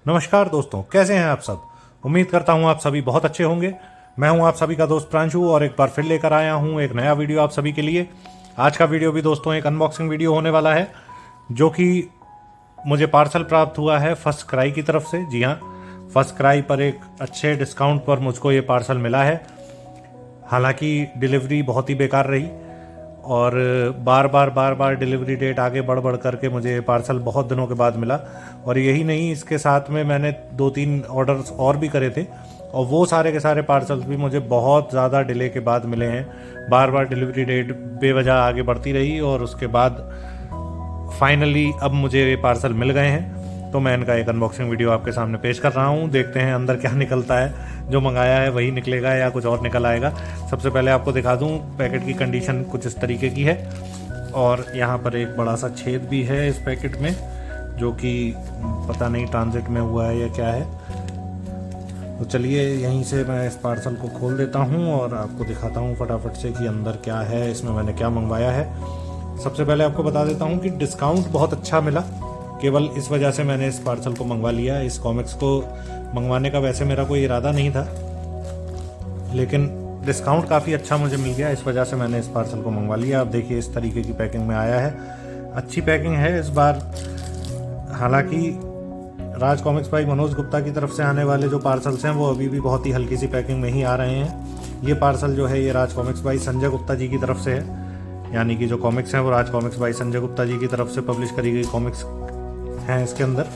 नमस्कार दोस्तों, कैसे हैं आप सब। उम्मीद करता हूं आप सभी बहुत अच्छे होंगे। मैं हूं आप सभी का दोस्त प्रांशु और एक बार फिर लेकर आया हूं एक नया वीडियो आप सभी के लिए। आज का वीडियो भी दोस्तों एक अनबॉक्सिंग वीडियो होने वाला है, जो कि मुझे पार्सल प्राप्त हुआ है फर्स्ट क्राई की तरफ से। जी हाँ, फर्स्ट क्राई पर एक अच्छे डिस्काउंट पर मुझको ये पार्सल मिला है। हालांकि डिलीवरी बहुत ही बेकार रही और बार बार डिलीवरी डेट आगे बढ़ बढ़ करके मुझे पार्सल बहुत दिनों के बाद मिला। और यही नहीं, इसके साथ में मैंने 2-3 ऑर्डर्स और भी करे थे और वो सारे के सारे पार्सल्स भी मुझे बहुत ज़्यादा डिले के बाद मिले हैं। बार बार डिलीवरी डेट बेवजह आगे बढ़ती रही और उसके बाद फाइनली अब मुझे ये पार्सल मिल गए हैं। तो मैं इनका एक अनबॉक्सिंग वीडियो आपके सामने पेश कर रहा हूँ। देखते हैं अंदर क्या निकलता है। जो मंगाया है वही निकलेगा या कुछ और निकल आएगा। सबसे पहले आपको दिखा दूँ, पैकेट की कंडीशन कुछ इस तरीके की है और यहाँ पर एक बड़ा सा छेद भी है इस पैकेट में, जो कि पता नहीं ट्रांजिट में हुआ है या क्या है। तो चलिए यहीं से मैं इस पार्सल को खोल देता हूँ और आपको दिखाता हूँ फटाफट से कि अंदर क्या है, इसमें मैंने क्या मंगवाया है। सबसे पहले आपको बता देता हूँ कि डिस्काउंट बहुत अच्छा मिला। केवल इस वजह से मैंने इस पार्सल को मंगवा लिया। इस कॉमिक्स को मंगवाने का वैसे मेरा कोई इरादा नहीं था, लेकिन डिस्काउंट काफ़ी अच्छा मुझे मिल गया, इस वजह से मैंने इस पार्सल को मंगवा लिया। आप देखिए इस तरीके की पैकिंग में आया है। अच्छी पैकिंग है इस बार। हालांकि राज कॉमिक्स बाई मनोज गुप्ता की तरफ से आने वाले जो पार्सल्स हैं वो अभी भी बहुत ही हल्की सी पैकिंग में ही आ रहे हैं। ये पार्सल जो है ये राज कॉमिक्स बाई संजय गुप्ता जी की तरफ से है, यानी कि जो कॉमिक्स हैं वो राज कॉमिक्स बाई संजय गुप्ता जी की तरफ से पब्लिश करी गई कॉमिक्स हैं इसके अंदर।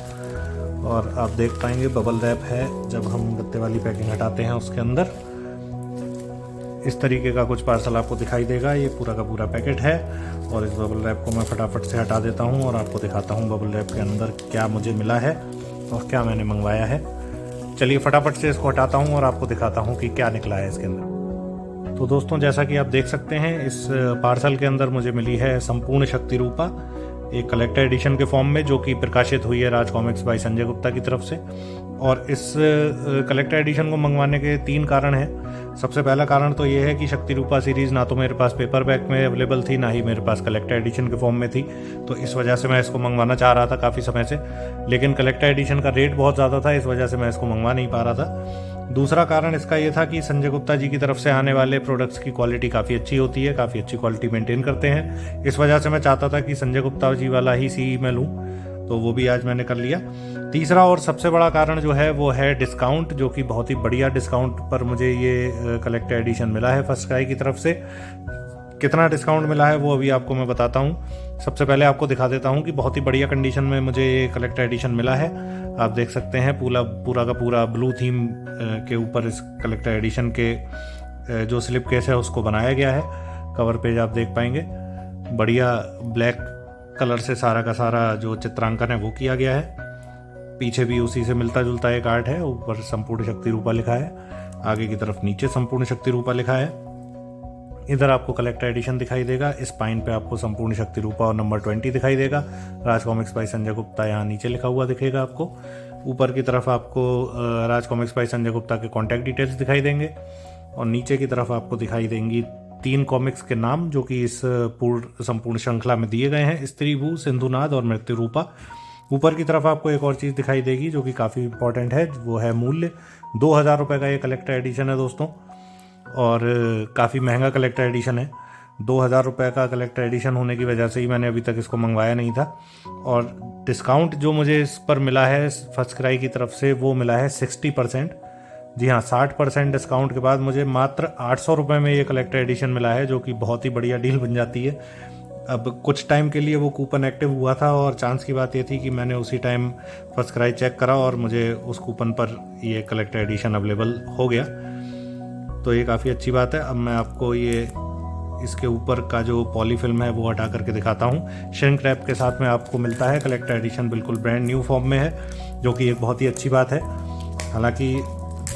और आप देख पाएंगे बबल रैप है, जब हम गत्ते वाली पैकिंग हटाते हैं उसके अंदर इस तरीके का कुछ पार्सल आपको दिखाई देगा। ये पूरा का पूरा पैकेट है और इस बबल रैप को मैं फटाफट से हटा देता हूँ और आपको दिखाता हूँ बबल रैप के अंदर क्या मुझे मिला है और क्या मैंने मंगवाया है। चलिए फटाफट से इसको हटाता हूँ और आपको दिखाता हूँ कि क्या निकला है इसके अंदर। तो दोस्तों, जैसा कि आप देख सकते हैं, इस पार्सल के अंदर मुझे मिली है संपूर्ण शक्ति रूपा, एक कलेक्टर एडिशन के फॉर्म में, जो कि प्रकाशित हुई है राज कॉमिक्स बाई संजय गुप्ता की तरफ से। और इस कलेक्टर एडिशन को मंगवाने के 3 कारण हैं। सबसे पहला कारण तो ये है कि शक्ति रूपा सीरीज़ ना तो मेरे पास पेपर बैक में अवेलेबल थी, ना ही मेरे पास कलेक्टर एडिशन के फॉर्म में थी। तो इस वजह से मैं इसको मंगवाना चाह रहा था काफ़ी समय से, लेकिन कलेक्टर एडिशन का रेट बहुत ज़्यादा था, इस वजह से मैं इसको मंगवा नहीं पा रहा था। दूसरा कारण इसका ये था कि संजय गुप्ता जी की तरफ से आने वाले प्रोडक्ट्स की क्वालिटी काफ़ी अच्छी होती है, काफ़ी अच्छी क्वालिटी मेंटेन करते हैं। इस वजह से मैं चाहता था कि संजय गुप्ता जी वाला ही सी मैं लूँ, तो वो भी आज मैंने कर लिया। तीसरा और सबसे बड़ा कारण जो है वो है डिस्काउंट, जो कि बहुत ही बढ़िया डिस्काउंट पर मुझे ये कलेक्टर एडिशन मिला है फर्स्ट क्राई की तरफ से। कितना डिस्काउंट मिला है वो अभी आपको मैं बताता हूँ। सबसे पहले आपको दिखा देता हूँ कि बहुत ही बढ़िया कंडीशन में मुझे ये कलेक्टर एडिशन मिला है। आप देख सकते हैं पूरा का पूरा ब्लू थीम के ऊपर इस कलेक्टर एडिशन के जो स्लिप केस है उसको बनाया गया है। कवर पेज आप देख पाएंगे, बढ़िया ब्लैक कलर से सारा का सारा जो चित्रांकन है वो किया गया है। पीछे भी उसी से मिलता जुलता एक आर्ट है। ऊपर संपूर्ण शक्ति रूपा लिखा है, आगे की तरफ नीचे संपूर्ण शक्ति रूपा लिखा है। इधर आपको कलेक्टर एडिशन दिखाई देगा, स्पाइन पे आपको संपूर्ण शक्ति रूपा और नंबर 20 दिखाई देगा। राज कॉमिक्स बाई संजय गुप्ता यहाँ नीचे लिखा हुआ दिखेगा आपको। ऊपर की तरफ आपको राज कॉमिक्स बाई संजय गुप्ता के कॉन्टैक्ट डिटेल्स दिखाई देंगे और नीचे की तरफ आपको दिखाई देंगी 3 कॉमिक्स के नाम, जो कि इस संपूर्ण श्रृंखला में दिए गए हैं, स्त्री भू, सिंधुनाद और मृत्यु रूपा। ऊपर की तरफ आपको एक और चीज़ दिखाई देगी जो कि काफ़ी इंपॉर्टेंट है, वो है मूल्य। 2000 रुपये का ये कलेक्टर एडिशन है दोस्तों, और काफ़ी महंगा कलेक्टर एडिशन है। 2000 रुपये का कलेक्टर एडिशन होने की वजह से ही मैंने अभी तक इसको मंगवाया नहीं था। और डिस्काउंट जो मुझे इस पर मिला है फर्स्ट क्राई की तरफ से वो मिला है 60%। जी हाँ, 60% डिस्काउंट के बाद मुझे मात्र 800 रुपये में ये कलेक्टर एडिशन मिला है, जो कि बहुत ही बढ़िया डील बन जाती है। अब कुछ टाइम के लिए वो कूपन एक्टिव हुआ था और चांस की बात ये थी कि मैंने उसी टाइम फर्स्ट क्राई चेक करा और मुझे उस कूपन पर ये कलेक्टर एडिशन अवेलेबल हो गया, तो ये काफ़ी अच्छी बात है। अब मैं आपको ये इसके ऊपर का जो पॉली फिल्म है वो हटा करके दिखाता हूँ। श्रिंक रैप के साथ में आपको मिलता है कलेक्टर एडिशन, बिल्कुल ब्रांड न्यू फॉर्म में है, जो कि एक बहुत ही अच्छी बात है। हालांकि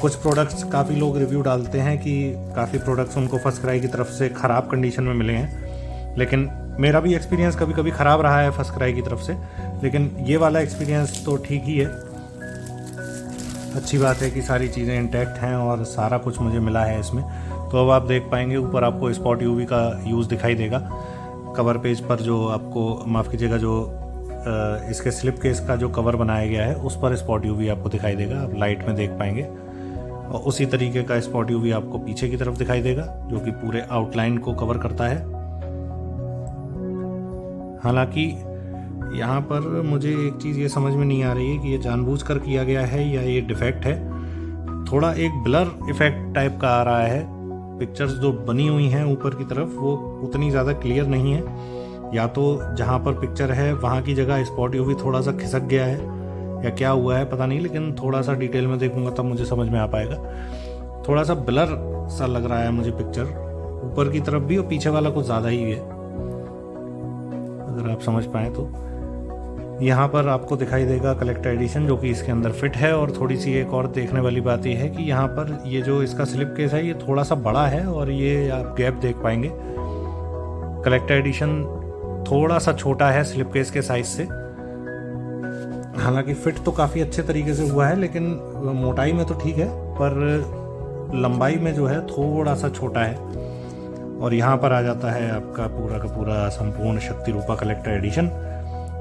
कुछ प्रोडक्ट्स काफ़ी लोग रिव्यू डालते हैं कि काफ़ी प्रोडक्ट्स उनको फर्स्ट क्राई की तरफ से ख़राब कंडीशन में मिले हैं, लेकिन मेरा भी एक्सपीरियंस कभी कभी ख़राब रहा है फर्स्ट क्राई की तरफ से, लेकिन ये वाला एक्सपीरियंस तो ठीक ही है। अच्छी बात है कि सारी चीज़ें इंटैक्ट हैं और सारा कुछ मुझे मिला है इसमें। तो अब आप देख पाएंगे ऊपर आपको स्पॉट यूवी का यूज़ दिखाई देगा। कवर पेज पर जो आपको माफ़ कीजिएगा जो इसके स्लिप केस का जो कवर बनाया गया है उस पर स्पॉट यूवी आपको दिखाई देगा, आप लाइट में देख पाएंगे। और उसी तरीके का स्पॉट यूवी आपको पीछे की तरफ दिखाई देगा जो कि पूरे आउटलाइन को कवर करता है। हालांकि यहाँ पर मुझे एक चीज़ ये समझ में नहीं आ रही है कि ये जानबूझकर किया गया है या ये डिफेक्ट है। थोड़ा एक ब्लर इफेक्ट टाइप का आ रहा है। पिक्चर्स जो बनी हुई हैं ऊपर की तरफ वो उतनी ज़्यादा क्लियर नहीं है, या तो जहाँ पर पिक्चर है वहाँ की जगह स्पॉट यूवी थोड़ा सा खिसक गया है या क्या हुआ है पता नहीं, लेकिन थोड़ा सा डिटेल में देखूंगा तब मुझे समझ में आ पाएगा। थोड़ा सा ब्लर सा लग रहा है मुझे पिक्चर, ऊपर की तरफ भी और पीछे वाला कुछ ज़्यादा ही है, अगर आप समझ पाए तो। यहाँ पर आपको दिखाई देगा कलेक्टर एडिशन जो कि इसके अंदर फिट है। और थोड़ी सी एक और देखने वाली बात यह है कि यहाँ पर ये जो इसका स्लिप केस है ये थोड़ा सा बड़ा है और ये आप गैप देख पाएंगे। कलेक्टर एडिशन थोड़ा सा छोटा है स्लिप केस के साइज से। हालांकि फिट तो काफ़ी अच्छे तरीके से हुआ है, लेकिन मोटाई में तो ठीक है पर लंबाई में जो है थोड़ा सा छोटा है। और यहाँ पर आ जाता है आपका पूरा का पूरा संपूर्ण शक्ति रूपा कलेक्टर एडिशन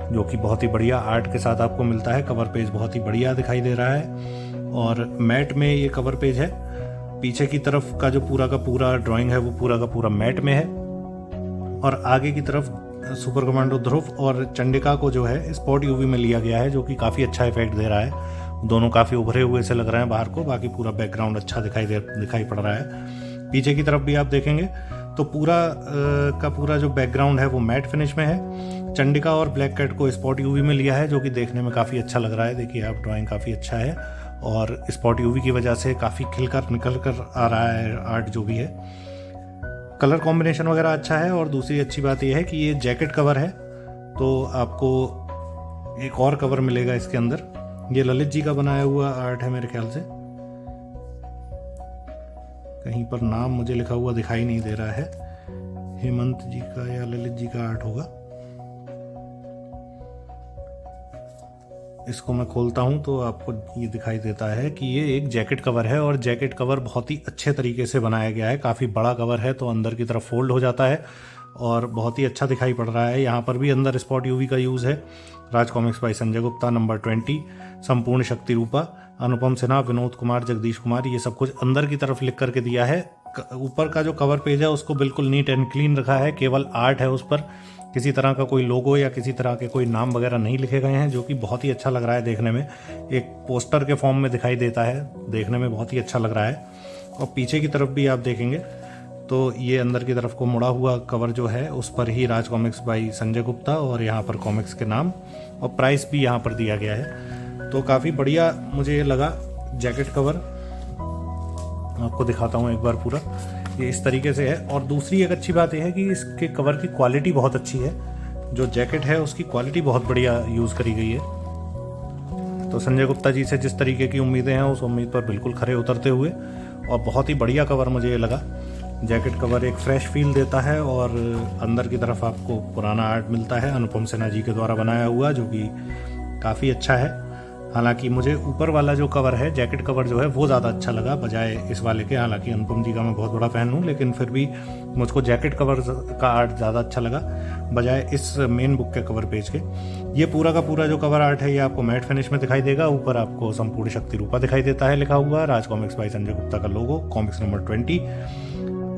जो कि बहुत ही बढ़िया आर्ट के साथ आपको मिलता है। कवर पेज बहुत ही बढ़िया दिखाई दे रहा है और मैट में ये कवर पेज है। पीछे की तरफ का जो पूरा का पूरा ड्राइंग है वो पूरा का पूरा मैट में है और आगे की तरफ सुपर कमांडो ध्रुव और चंडिका को जो है स्पॉट यूवी में लिया गया है जो कि काफ़ी अच्छा इफेक्ट दे रहा है। दोनों काफ़ी उभरे हुए से लग रहे हैं बाहर को, बाकी पूरा बैकग्राउंड अच्छा दिखाई पड़ रहा है। पीछे की तरफ भी आप देखेंगे तो पूरा का पूरा जो बैकग्राउंड है वो मैट फिनिश में है। चंडिका और ब्लैक कैट को स्पॉट यूवी में लिया है जो कि देखने में काफ़ी अच्छा लग रहा है। देखिए आप, ड्राइंग काफ़ी अच्छा है और स्पॉट यूवी की वजह से काफ़ी खिलकर निकल कर आ रहा है आर्ट जो भी है। कलर कॉम्बिनेशन वगैरह अच्छा है। और दूसरी अच्छी बात यह है कि ये जैकेट कवर है तो आपको एक और कवर मिलेगा इसके अंदर। ये ललित जी का बनाया हुआ आर्ट है मेरे ख्याल से, कहीं पर नाम मुझे लिखा हुआ दिखाई नहीं दे रहा है, हेमंत जी का या ललित जी का आर्ट होगा। इसको मैं खोलता हूं तो आपको ये दिखाई देता है कि ये एक जैकेट कवर है और जैकेट कवर बहुत ही अच्छे तरीके से बनाया गया है। काफ़ी बड़ा कवर है तो अंदर की तरफ फोल्ड हो जाता है और बहुत ही अच्छा दिखाई पड़ रहा है। यहाँ पर भी अंदर स्पॉट यूवी का यूज़ है। Raj comics by Sanjay Gupta number 20, Sampoorna शक्ति रूपा, अनुपम सिन्हा, विनोद कुमार, जगदीश कुमार, ये सब कुछ अंदर की तरफ लिख करके दिया है। ऊपर का जो कवर पेज है उसको बिल्कुल नीट एंड क्लीन रखा है, केवल आर्ट है उस पर, किसी तरह का कोई लोगो या किसी तरह के कोई नाम वगैरह नहीं लिखे गए हैं, जो कि बहुत ही अच्छा लग रहा है देखने में। एक पोस्टर के फॉर्म में दिखाई देता है, देखने में बहुत ही अच्छा लग रहा है। और पीछे की तरफ भी आप देखेंगे तो ये अंदर की तरफ को मुड़ा हुआ कवर जो है उस पर ही राज कॉमिक्स बाय संजय गुप्ता और यहाँ पर कॉमिक्स के नाम और प्राइस भी यहाँ पर दिया गया है। तो काफ़ी बढ़िया मुझे ये लगा जैकेट कवर। आपको दिखाता हूँ एक बार पूरा, ये इस तरीके से है। और दूसरी एक अच्छी बात यह है कि इसके कवर की क्वालिटी बहुत अच्छी है। जो जैकेट है उसकी क्वालिटी बहुत बढ़िया यूज़ करी गई है। तो संजय गुप्ता जी से जिस तरीके की उम्मीदें हैं उस उम्मीद पर बिल्कुल खरे उतरते हुए और बहुत ही बढ़िया कवर मुझे ये लगा। जैकेट कवर एक फ्रेश फील देता है और अंदर की तरफ आपको पुराना आर्ट मिलता है अनुपम सिन्हा जी के द्वारा बनाया हुआ, जो कि काफ़ी अच्छा है। हालांकि मुझे ऊपर वाला जो कवर है, जैकेट कवर जो है, वो ज़्यादा अच्छा लगा बजाय इस वाले के। हालांकि अनुपम जी का मैं बहुत बड़ा फ़ैन हूँ, लेकिन फिर भी मुझको जैकेट कवर का आर्ट ज़्यादा अच्छा लगा बजाय इस मेन बुक के कवर पेज के। ये पूरा का पूरा जो कवर आर्ट है ये आपको मैट फिनिश में दिखाई देगा। ऊपर आपको संपूर्ण शक्ति रूपा दिखाई देता है लिखा हुआ, राज कॉमिक्स बाय संजय गुप्ता का लोगो, कॉमिक्स नंबर 20,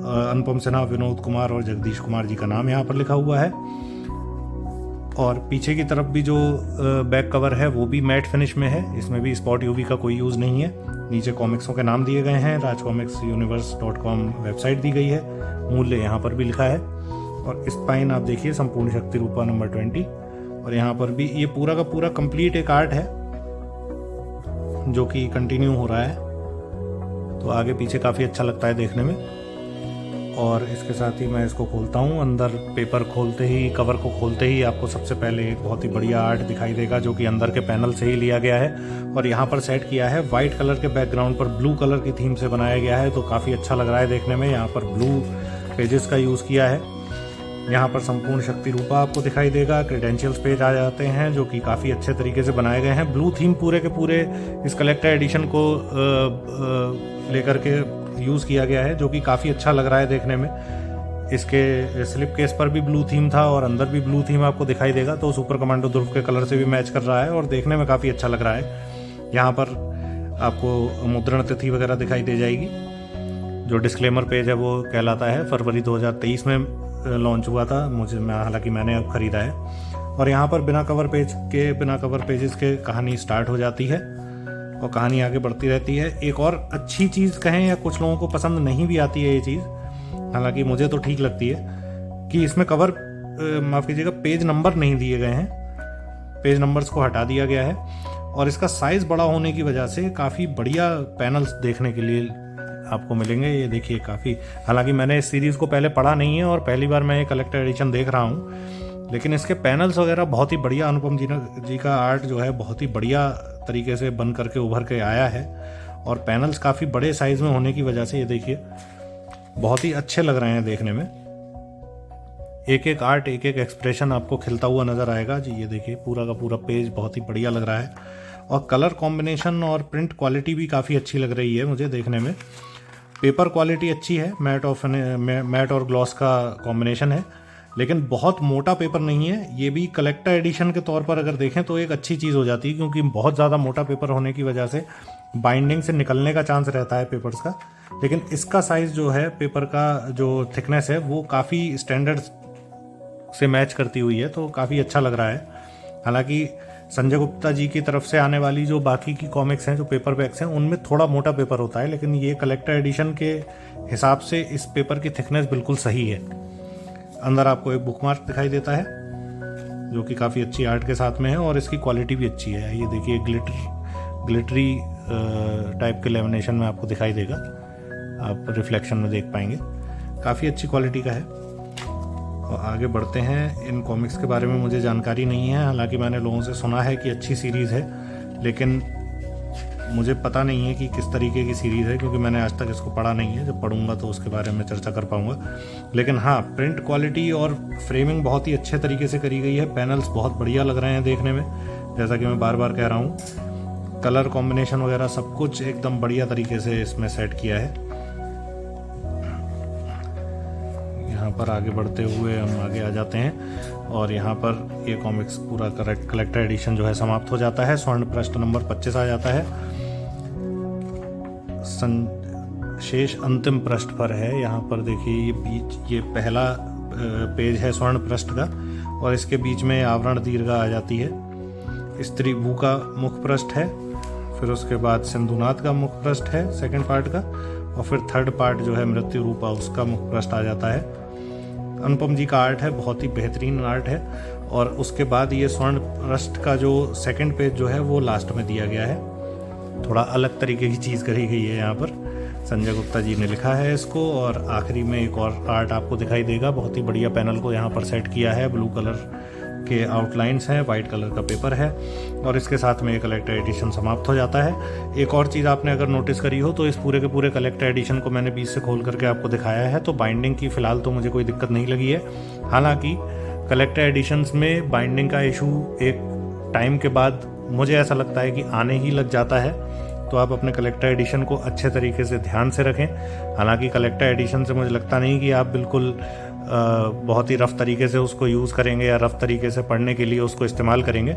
अनुपम सिन्हा, विनोद कुमार और जगदीश कुमार जी का नाम यहाँ पर लिखा हुआ है। और पीछे की तरफ भी जो बैक कवर है वो भी मैट फिनिश में है, इसमें भी स्पॉट यूवी का कोई यूज़ नहीं है। नीचे कॉमिक्सों के नाम दिए गए हैं, rajcomicsuniverse.com वेबसाइट दी गई है, मूल्य यहाँ पर भी लिखा है। और स्पाइन आप देखिए संपूर्ण शक्ति रूपा नंबर 20, और यहाँ पर भी ये पूरा का पूरा कंप्लीट एक आर्ट है जो कि कंटिन्यू हो रहा है। तो आगे पीछे काफ़ी अच्छा लगता है देखने में। और इसके साथ ही मैं इसको खोलता हूँ। अंदर पेपर खोलते ही, कवर को खोलते ही आपको सबसे पहले एक बहुत ही बढ़िया आर्ट दिखाई देगा जो कि अंदर के पैनल से ही लिया गया है और यहाँ पर सेट किया है। वाइट कलर के बैकग्राउंड पर ब्लू कलर की थीम से बनाया गया है, तो काफ़ी अच्छा लग रहा है देखने में। यहाँ पर ब्लू पेजेस का यूज़ किया है। यहाँ पर संपूर्ण शक्ति रूपा आपको दिखाई देगा, क्रेडेंशियल्स पेज आ जाते हैं जो कि काफ़ी अच्छे तरीके से बनाए गए हैं। ब्लू थीम पूरे के पूरे इस कलेक्टर एडिशन को लेकर के यूज़ किया गया है, जो कि काफ़ी अच्छा लग रहा है देखने में। इसके स्लिप केस पर भी ब्लू थीम था और अंदर भी ब्लू थीम आपको दिखाई देगा, तो सुपर कमांडो ध्रुव के कलर से भी मैच कर रहा है और देखने में काफ़ी अच्छा लग रहा है। यहाँ पर आपको मुद्रण तिथि वगैरह दिखाई दे जाएगी। जो डिस्क्लेमर पेज है वो कहलाता है फरवरी 2023 में लॉन्च हुआ था, हालांकि मैंने अब ख़रीदा है। और यहाँ पर बिना कवर पेजेस के कहानी स्टार्ट हो जाती है और कहानी आगे बढ़ती रहती है। एक और अच्छी चीज़ कहें, या कुछ लोगों को पसंद नहीं भी आती है ये चीज़, हालांकि मुझे तो ठीक लगती है, कि इसमें माफ़ कीजिएगा, पेज नंबर नहीं दिए गए हैं। पेज नंबर्स को हटा दिया गया है और इसका साइज़ बड़ा होने की वजह से काफ़ी बढ़िया पैनल्स देखने के लिए आपको मिलेंगे। ये देखिए काफ़ी, हालांकि मैंने इस सीरीज़ को पहले पढ़ा नहीं है और पहली बार मैं ये कलेक्टर एडिशन देख रहा हूँ, लेकिन इसके पैनल्स वगैरह बहुत ही बढ़िया, अनुपम जी का आर्ट जो है बहुत ही बढ़िया तरीके से बन करके उभर के आया है और पैनल्स काफ़ी बड़े साइज़ में होने की वजह से ये देखिए बहुत ही अच्छे लग रहे हैं देखने में। एक एक आर्ट, एक एक एक्सप्रेशन आपको खिलता हुआ नज़र आएगा जी। ये देखिए पूरा का पूरा पेज बहुत ही बढ़िया लग रहा है और कलर कॉम्बिनेशन और प्रिंट क्वालिटी भी काफ़ी अच्छी लग रही है मुझे देखने में। पेपर क्वालिटी अच्छी है, मैट और ग्लॉस का कॉम्बिनेशन है, लेकिन बहुत मोटा पेपर नहीं है। ये भी कलेक्टर एडिशन के तौर पर अगर देखें तो एक अच्छी चीज़ हो जाती है, क्योंकि बहुत ज़्यादा मोटा पेपर होने की वजह से बाइंडिंग से निकलने का चांस रहता है पेपर्स का। लेकिन इसका साइज़ जो है, पेपर का जो थिकनेस है, वो काफ़ी स्टैंडर्ड से मैच करती हुई है, तो काफ़ी अच्छा लग रहा है। हालांकि संजय गुप्ता जी की तरफ से आने वाली जो बाकी की कॉमिक्स हैं, जो पेपर बैग्स हैं, उनमें थोड़ा मोटा पेपर होता है, लेकिन ये कलेक्टर एडिशन के हिसाब से इस पेपर की थिकनेस बिल्कुल सही है। अंदर आपको एक बुक मार्क दिखाई देता है जो कि काफ़ी अच्छी आर्ट के साथ में है और इसकी क्वालिटी भी अच्छी है। ये देखिए ग्लिटरी टाइप के लेमिनेशन में आपको दिखाई देगा, आप रिफ्लेक्शन में देख पाएंगे, काफ़ी अच्छी क्वालिटी का है। और आगे बढ़ते हैं। इन कॉमिक्स के बारे में मुझे जानकारी नहीं है, हालांकि मैंने लोगों से सुना है कि अच्छी सीरीज़ है, लेकिन मुझे पता नहीं है कि किस तरीके की सीरीज़ है, क्योंकि मैंने आज तक इसको पढ़ा नहीं है। जब पढ़ूंगा तो उसके बारे में चर्चा कर पाऊंगा। लेकिन हाँ, प्रिंट क्वालिटी और फ्रेमिंग बहुत ही अच्छे तरीके से करी गई है। पैनल्स बहुत बढ़िया लग रहे हैं देखने में, जैसा कि मैं बार बार कह रहा हूँ। कलर कॉम्बिनेशन वगैरह सब कुछ एकदम बढ़िया तरीके से इसमें सेट किया है। यहाँ पर आगे बढ़ते हुए हम आगे आ जाते हैं और यहाँ पर ये कॉमिक्स पूरा कलेक्टर एडिशन जो है समाप्त हो जाता है। स्वर्ण पृष्ठ नंबर 25 आ जाता है। शेष अंतिम पृष्ठ पर है। यहाँ पर देखिए ये पहला पेज है स्वर्ण पृष्ठ का और इसके बीच में आवरण दीर्घा आ जाती है। स्त्री भू का मुख पृष्ठ है, फिर उसके बाद सिंधुनाथ का मुख पृष्ठ है सेकंड पार्ट का, और फिर थर्ड पार्ट जो है मृत्यु रूपा, उसका मुख पृष्ठ आ जाता है। अनुपम जी का आर्ट है, बहुत ही बेहतरीन आर्ट है। और उसके बाद ये स्वर्ण पृष्ठ का जो सेकंड पेज जो है वो लास्ट में दिया गया है। थोड़ा अलग तरीके की चीज़ करी गई है यहाँ पर, संजय गुप्ता जी ने लिखा है इसको। और आखिरी में एक और आर्ट आपको दिखाई देगा, बहुत ही बढ़िया पैनल को यहाँ पर सेट किया है। ब्लू कलर के आउटलाइंस हैं, वाइट कलर का पेपर है और इसके साथ में ये कलेक्टर एडिशन समाप्त हो जाता है। एक और चीज़ आपने अगर नोटिस करी हो तो इस पूरे के पूरे कलेक्टर एडिशन को मैंने बीच से खोल करके आपको दिखाया है, तो बाइंडिंग की फ़िलहाल तो मुझे कोई दिक्कत नहीं लगी है। हालांकि कलेक्टर एडिशंस में बाइंडिंग का इशू एक टाइम के बाद मुझे ऐसा लगता है कि आने ही लग जाता है, तो आप अपने कलेक्टर एडिशन को अच्छे तरीके से ध्यान से रखें। हालांकि कलेक्टर एडिशन से मुझे लगता नहीं कि आप बिल्कुल बहुत ही रफ़ तरीके से उसको यूज़ करेंगे या रफ़ तरीके से पढ़ने के लिए उसको इस्तेमाल करेंगे।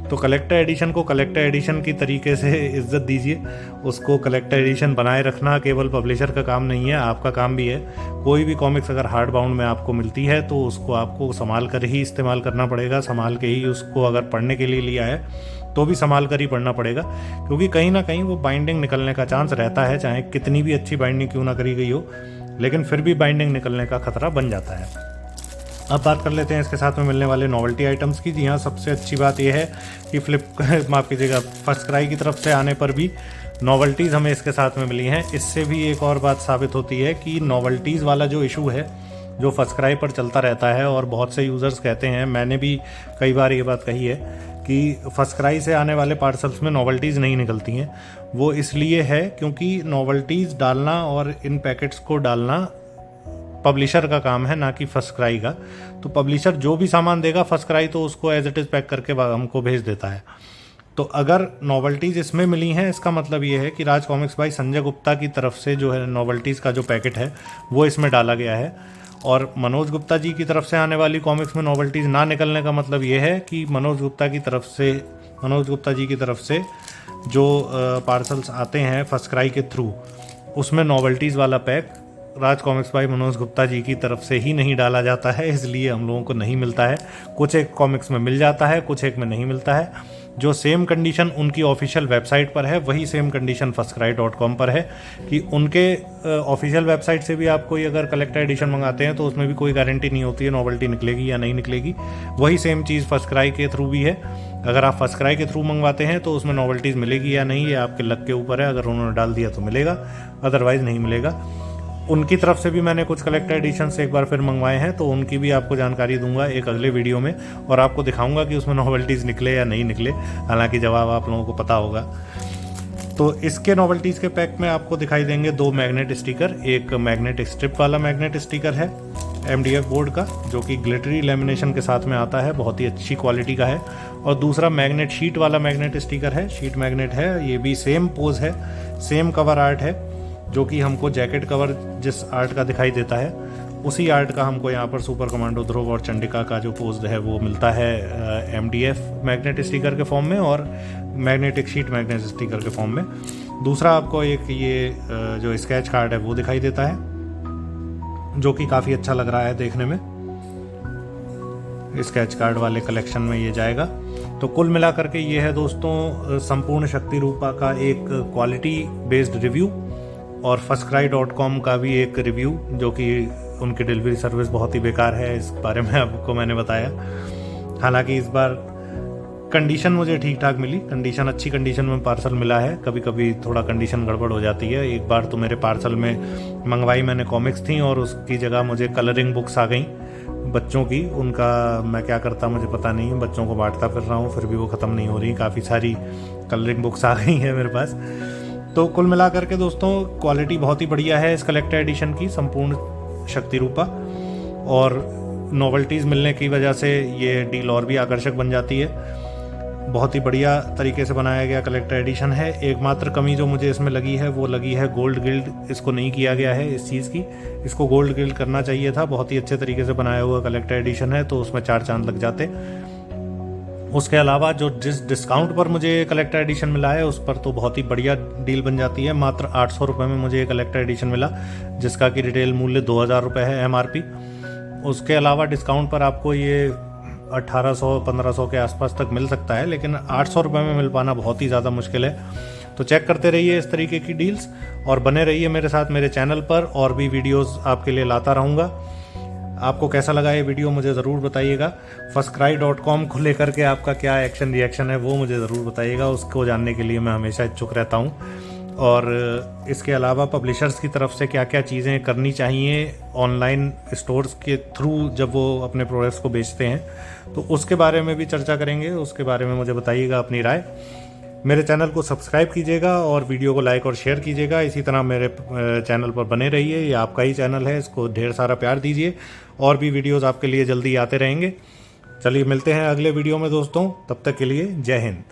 तो कलेक्टर एडिशन को कलेक्टर एडिशन की तरीके से इज्जत दीजिए। उसको कलेक्टर एडिशन बनाए रखना केवल पब्लिशर का काम नहीं है, आपका काम भी है। कोई भी कॉमिक्स अगर हार्ड बाउंड में आपको मिलती है तो उसको आपको संभाल कर ही इस्तेमाल करना पड़ेगा, संभाल के ही उसको अगर पढ़ने के लिए लिया है तो भी संभाल कर ही पढ़ना पड़ेगा, क्योंकि कहीं ना कहीं वो बाइंडिंग निकलने का चांस रहता है। चाहे कितनी भी अच्छी बाइंडिंग क्यों ना करी गई हो, लेकिन फिर भी बाइंडिंग निकलने का खतरा बन जाता है। अब बात कर लेते हैं इसके साथ में मिलने वाले नॉवेल्टी आइटम्स की। जी हाँ, सबसे अच्छी बात यह है कि माफ़ कीजिएगा, फर्स्ट क्राई की तरफ से आने पर भी नॉवेल्टीज़ हमें इसके साथ में मिली हैं। इससे भी एक और बात साबित होती है कि नॉवेल्टीज़ वाला जो इशू है, जो फर्स्ट क्राई पर चलता रहता है और बहुत से यूज़र्स कहते हैं, मैंने भी कई बार ये बात कही है कि फर्स्ट क्राई से आने वाले पार्सल्स में नॉवेल्टीज़ नहीं निकलती हैं। वो इसलिए है क्योंकि नॉवेल्टीज़ डालना और इन पैकेट्स को डालना पब्लिशर का काम है, ना कि फर्स्ट क्राई का। तो पब्लिशर जो भी सामान देगा फर्स्ट क्राई तो उसको एज इट इज़ पैक करके हमको भेज देता है। तो अगर नॉवेल्टीज़ इसमें मिली हैं, इसका मतलब ये है कि राज कॉमिक्स बाय संजय गुप्ता की तरफ से जो है नॉवेल्टीज़ का जो पैकेट है वो इसमें डाला गया है। और मनोज गुप्ता जी की तरफ से आने वाली कॉमिक्स में नॉवेल्टीज़ ना निकलने का मतलब ये है कि मनोज गुप्ता जी की तरफ से जो पार्सल्स आते हैं फर्स्ट क्राई के थ्रू, उसमें नॉवेल्टीज़ वाला pack Raj comics by Manoj Gupta ji की तरफ से ही नहीं डाला जाता है, इसलिए हम लोगों को नहीं मिलता है। कुछ एक कॉमिक्स में मिल जाता है, कुछ एक में नहीं मिलता है। जो सेम कंडीशन उनकी ऑफिशियल वेबसाइट पर है, वही सेम कंडीशन firstcry.com पर है कि उनके ऑफिशियल वेबसाइट से भी आप कोई अगर कलेक्टर एडिशन मंगाते हैं तो उसमें भी कोई गारंटी नहीं होती है नॉवेल्टी निकलेगी या नहीं निकलेगी। वही सेम चीज़ फर्स्ट क्राई के थ्रू भी है। अगर आप फर्स्ट क्राई के थ्रू मंगवाते हैं तो उसमें नॉवेल्टीज़ मिलेगी या नहीं, ये आपके लक के ऊपर है। अगर उन्होंने डाल दिया तो मिलेगा, अदरवाइज़ नहीं मिलेगा। उनकी तरफ से भी मैंने कुछ कलेक्टर एडिशन से एक बार फिर मंगवाए हैं, तो उनकी भी आपको जानकारी दूंगा एक अगले वीडियो में, और आपको दिखाऊंगा कि उसमें नॉवेल्टीज़ निकले या नहीं निकले। हालांकि जवाब आप लोगों को पता होगा। तो इसके नॉवेल्टीज़ के पैक में आपको दिखाई देंगे 2 मैग्नेट स्टिकर। एक मैग्नेट स्ट्रिप वाला मैग्नेट स्टिकर है MDF बोर्ड का, जो कि ग्लिटरी लेमिनेशन के साथ में आता है, बहुत ही अच्छी क्वालिटी का है। और दूसरा मैग्नेट शीट वाला मैग्नेट स्टिकर है, शीट मैग्नेट है, ये भी सेम पोज है, सेम कवर आर्ट है, जो कि हमको जैकेट कवर जिस आर्ट का दिखाई देता है उसी आर्ट का हमको यहाँ पर सुपर कमांडो ध्रुव और चंडिका का जो पोज है वो मिलता है MDF मैग्नेट स्टिकर के फॉर्म में और मैग्नेटिक शीट मैग्नेट स्टिकर के फॉर्म में। दूसरा आपको एक ये जो स्केच कार्ड है वो दिखाई देता है, जो कि काफ़ी अच्छा लग रहा है देखने में। स्केच कार्ड वाले कलेक्शन में ये जाएगा। तो कुल मिलाकर के ये है दोस्तों संपूर्ण शक्ति रूपा का एक क्वालिटी बेस्ड रिव्यू, और firstcry.com का भी एक रिव्यू, जो कि उनकी डिलीवरी सर्विस बहुत ही बेकार है, इस बारे में आपको मैंने बताया। हालांकि इस बार कंडीशन मुझे ठीक ठाक मिली, कंडीशन अच्छी कंडीशन में पार्सल मिला है। कभी कभी थोड़ा कंडीशन गड़बड़ हो जाती है। एक बार तो मेरे पार्सल में मंगवाई मैंने कॉमिक्स थी और उसकी जगह मुझे कलरिंग बुक्स आ गई बच्चों की। उनका मैं क्या करता मुझे पता नहीं है, बच्चों को बांटता फिर रहा हूँ, फिर भी वो ख़त्म नहीं हो रही। काफ़ी सारी कलरिंग बुक्स आ गई हैं मेरे पास। तो कुल मिलाकर के दोस्तों क्वालिटी बहुत ही बढ़िया है इस कलेक्टर एडिशन की, संपूर्ण शक्ति रूपा, और नॉवेल्टीज़ मिलने की वजह से ये डील और भी आकर्षक बन जाती है। बहुत ही बढ़िया तरीके से बनाया गया कलेक्टर एडिशन है। एकमात्र कमी जो मुझे इसमें लगी है वो लगी है गोल्ड गिल्ड इसको नहीं किया गया है इस चीज़ की, इसको गोल्ड गिल्ड करना चाहिए था। बहुत ही अच्छे तरीके से बनाया हुआ कलेक्टर एडिशन है, तो उसमें 4 चांद लग जाते। उसके अलावा जो जिस डिस्काउंट पर मुझे कलेक्टर एडिशन मिला है उस पर तो बहुत ही बढ़िया डील बन जाती है। मात्र 800 रुपये में मुझे कलेक्टर एडिशन मिला, जिसका कि रिटेल मूल्य 2000 रुपये है MRP। उसके अलावा डिस्काउंट पर आपको ये 1800-1500 के आसपास तक मिल सकता है, लेकिन 800 रुपये में मिल पाना बहुत ही ज़्यादा मुश्किल है। तो चेक करते रहिए इस तरीके की डील्स, और बने रहिए मेरे साथ मेरे चैनल पर, और भी वीडियोज़ आपके लिए लाता रहूँगा। आपको कैसा लगा ये वीडियो मुझे ज़रूर बताइएगा। firstcry.com को लेकर के आपका क्या एक्शन रिएक्शन है वो मुझे ज़रूर बताइएगा, उसको जानने के लिए मैं हमेशा इच्छुक रहता हूँ। और इसके अलावा पब्लिशर्स की तरफ से क्या क्या चीज़ें करनी चाहिए ऑनलाइन स्टोर्स के थ्रू जब वो अपने प्रोडक्ट्स को बेचते हैं, तो उसके बारे में भी चर्चा करेंगे। उसके बारे में मुझे बताइएगा अपनी राय। मेरे चैनल को सब्सक्राइब कीजिएगा और वीडियो को लाइक और शेयर कीजिएगा। इसी तरह मेरे चैनल पर बने रहिए, ये आपका ही चैनल है, इसको ढेर सारा प्यार दीजिए। और भी वीडियोज़ आपके लिए जल्दी आते रहेंगे। चलिए मिलते हैं अगले वीडियो में दोस्तों, तब तक के लिए जय हिंद।